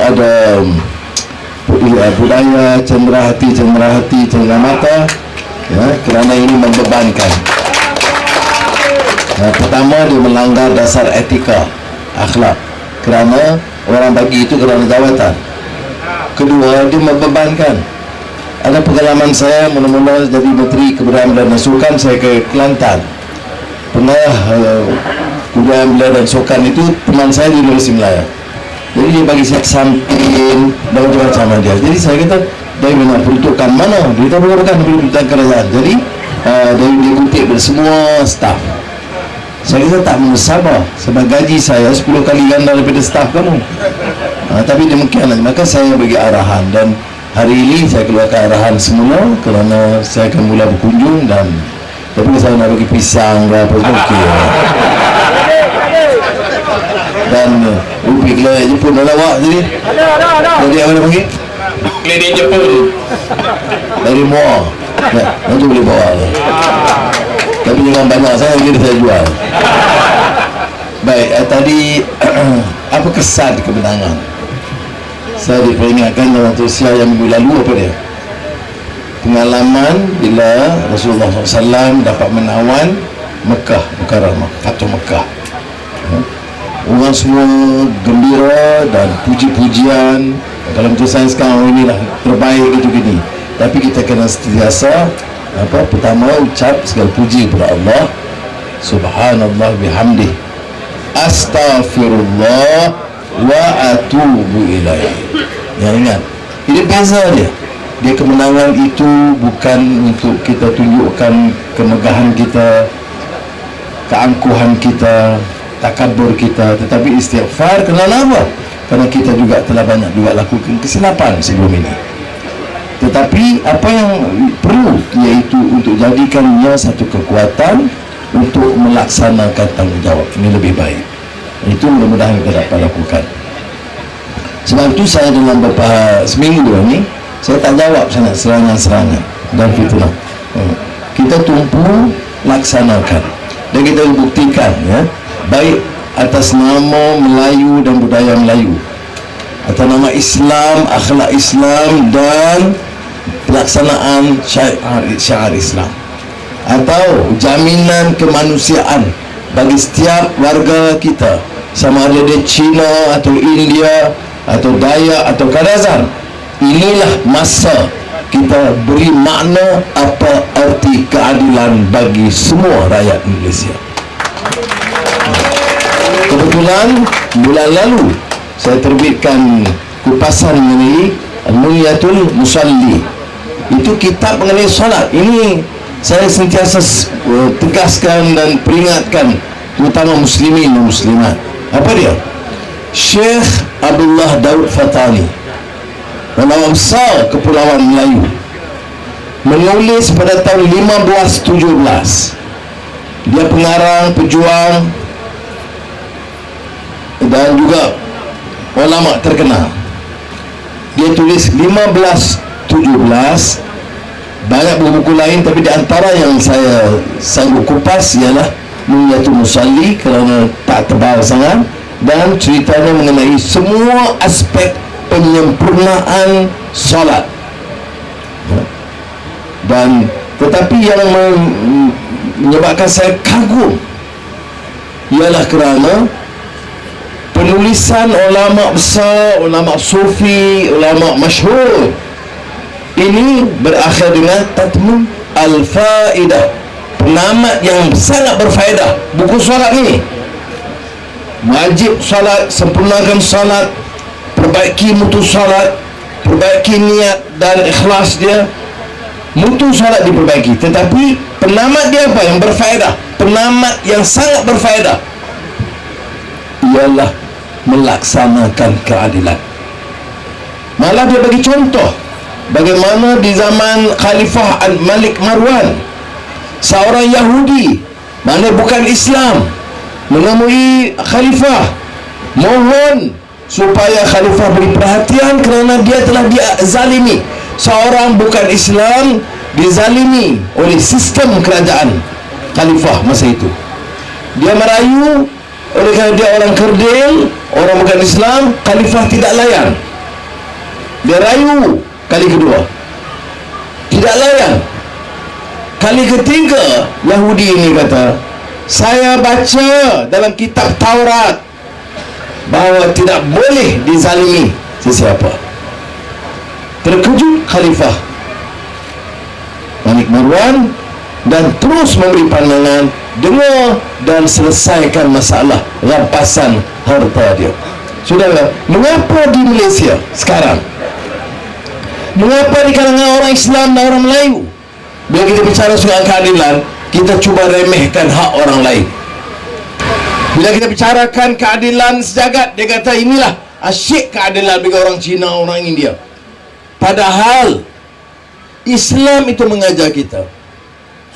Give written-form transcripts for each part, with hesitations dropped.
ada budaya cendera hati, cendera mata, ya, kerana ini membebankan. Pertama, dia melanggar dasar etika, akhlak, kerana orang bagi itu kerana jawatan. Kedua, dia membebankan. Ada pengalaman saya mula-mula jadi Menteri Kebudayaan Belia dan Sukan, saya ke Kelantan. Pernah Kebudayaan Belia dan Sukan itu teman saya di Universiti Melaya. Jadi dia bagi saya samping dan macam-macam dia. Jadi saya kata, dari mana peruntukan mana? Dia tahu bukan peruntukan kerajaan. Jadi dari dia kutip dari semua staf. Saya kata tak mensabar sebab gaji saya 10 kali ganda daripada staf kamu. Tapi demikianlah, maka saya bagi arahan, dan hari ini saya keluarkan arahan semula kerana saya akan mula berkunjung, dan tapi saya nak bagi pisang ke apa okey. Dan Upik lah Jepun dah lawak jadi. Jadi apa dia panggil? Keliling Jepun. Dari Muar. Nanti boleh bawa lah. Tapi jangan banyak sangat, kita saya jual. Baik, tadi apa kesan kemenangan? Saya diperingatkan dalam usia yang minggu lalu, apa dia? Pengalaman bila Rasulullah SAW dapat menawan Mekah Mukarramah, Fathu Mekah. Orang semua gembira dan puji-pujian. Kalau macam saya sekarang, inilah terbaik itu gini. Tapi kita kena sentiasa pertama ucap segala puji kepada Allah Subhanallah bihamdih, astaghfirullah wa atubu ilaih. Ya, ingat, ini beza dia. Dia kemenangan itu bukan untuk kita tunjukkan kemegahan kita, keangkuhan kita, takabur kita, tetapi istighfar. Kerana apa? Kerana kita juga telah banyak juga lakukan kesilapan sebelum ini. Tetapi apa yang perlu, iaitu untuk jadikannya satu kekuatan untuk melaksanakan tanggungjawab ini lebih baik. Itu mudah-mudahan kita dapat lakukan. Sebab itu saya dalam beberapa seminggu ini saya tak jawab sangat serangan-serangan dan fitnah. Kita tumpu laksanakan dan kita buktikan, ya, baik atas nama Melayu dan budaya Melayu, atas nama Islam, akhlak Islam, dan pelaksanaan syiar Islam, atau jaminan kemanusiaan bagi setiap warga kita, sama ada dia Cina atau India atau Dayak atau Kadazan. Inilah masa kita beri makna apa arti keadilan bagi semua rakyat Malaysia. Kebetulan bulan lalu saya terbitkan kupasan mengenai Al-Munyatul Musalli. Itu kitab mengenai solat. Ini saya sentiasa tegaskan dan peringatkan terutama muslimin dan muslimat. Apa dia? Syekh Abdullah Daud Fatani, ulama besar Kepulauan Melayu, menulis pada tahun 1517. Dia pengarang, pejuang dan juga ulama terkenal. Dia tulis 1517. Banyak buku-buku lain, tapi di antara yang saya sanggup kupas ialah Munyatul Musalli kerana tak tebal sangat, dan ceritanya mengenai semua aspek penyempurnaan solat. Dan tetapi yang menyebabkan saya kagum ialah kerana penulisan ulama besar, ulama sufi, ulama masyhur ini berakhir dengan Tatmim Al-Faidah, penamat yang sangat berfaedah. Buku solat ni, wajib solat, sempurnakan solat, perbaiki mutu solat, perbaiki niat dan ikhlas dia. Mutu solat diperbaiki, tetapi penamat dia apa yang berfaedah? Penamat yang sangat berfaedah ialah melaksanakan keadilan. Malah dia bagi contoh bagaimana di zaman Khalifah Malik Marwan, seorang Yahudi mana bukan Islam menemui Khalifah, mohon supaya Khalifah beri perhatian kerana dia telah dizalimi. Seorang bukan Islam dizalimi oleh sistem kerajaan Khalifah masa itu. Dia merayu oleh kerana dia orang kerdil, orang bukan Islam. Khalifah tidak layan. Dia rayu kali kedua, tidak layan. Kali ketiga, Yahudi ini kata, saya baca dalam kitab Taurat bahawa tidak boleh dizalimi sesiapa. Terkejut Khalifah Malik Marwan dan terus memberi pandangan, dengar dan selesaikan masalah rampasan harta dia. Saudara, mengapa di Malaysia sekarang, mengapa di kalangan orang Islam dan orang Melayu, bila kita bicara soal keadilan, kita cuba remehkan hak orang lain? Bila kita bicarakan keadilan sejagat, dia kata inilah asyik keadilan bagi orang Cina, orang India. Padahal Islam itu mengajar kita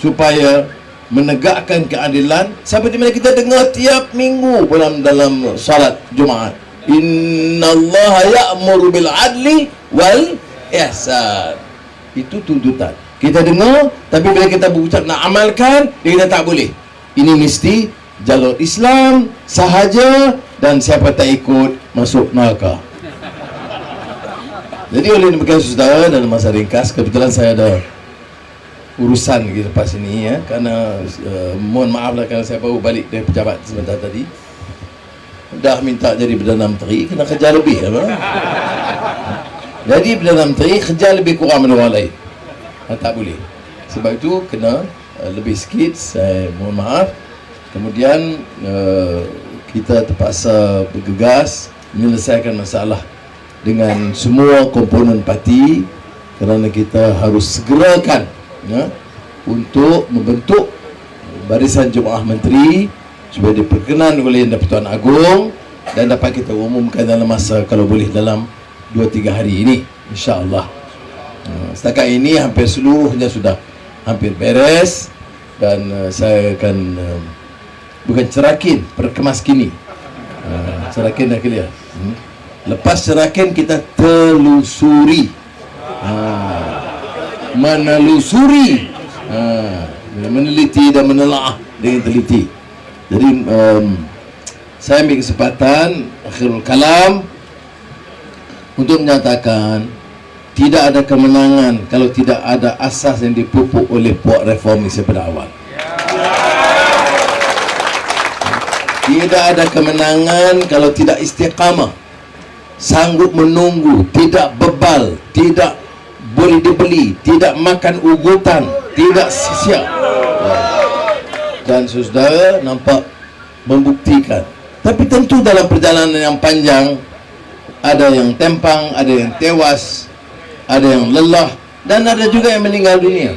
supaya menegakkan keadilan, seperti mana kita dengar tiap minggu dalam salat Jumaat, innallaha ya'muru bil adli wal ihsan. Itu tuntutan kita dengar, tapi bila kita berucap nak amalkan, dia kata tak boleh. Ini mesti jalur Islam sahaja, dan siapa tak ikut masuk neraka. Jadi oleh demikian saudara, dalam masa ringkas, kebetulan saya ada urusan lepas ini ya, kerana mohon maaf lah kerana saya baru balik dari pejabat sebentar tadi, dah minta jadi Perdana Menteri, kena kerja lebih apa? Jadi Perdana Menteri kerja lebih kurang dari orang lain, tak boleh. Sebab itu kena lebih sikit, saya mohon maaf. Kemudian kita terpaksa bergegas menyelesaikan masalah dengan semua komponen parti, kerana kita harus segerakan ya, untuk membentuk barisan Jemaah Menteri supaya diperkenan oleh Yang-Pertuan Agong dan dapat kita umumkan dalam masa, kalau boleh, dalam 2-3 hari ini, insya-Allah. Setakat ini hampir seluruhnya sudah hampir beres, dan saya akan bukan cerakin, perkemas kini. Cerakin dah clear. Lepas cerakin kita telusuri, menelusuri, meneliti dan menelaah dengan teliti. Jadi saya ambil kesempatan akhirul kalam untuk menyatakan tidak ada kemenangan kalau tidak ada asas yang dipupuk oleh puak reformis pada awal. Tidak ada kemenangan kalau tidak istiqamah, sanggup menunggu, tidak bebal, tidak boleh dibeli, tidak makan ugutan, tidak sia-sia. Dan saudara nampak membuktikan. Tapi tentu dalam perjalanan yang panjang, ada yang tempang, ada yang tewas, ada yang lelah, dan ada juga yang meninggal dunia.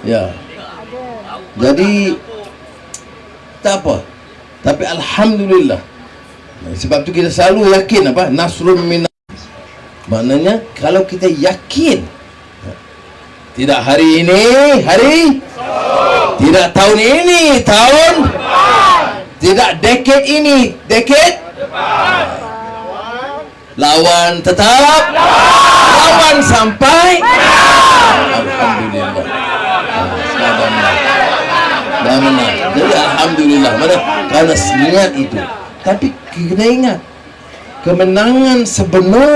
Ya. Jadi tak apa. Tapi alhamdulillah. Sebab tu kita selalu yakin apa? Nasrun min. Maknanya kalau kita yakin, tidak hari ini, tidak tahun ini, tahun, tidak dekade ini, dekade, lawan tetap, lawan sampai, alhamdulillah. Dah menang. Jadi alhamdulillah. Mana? Kerana niat itu. Tapi kita ingat, kemenangan sebenar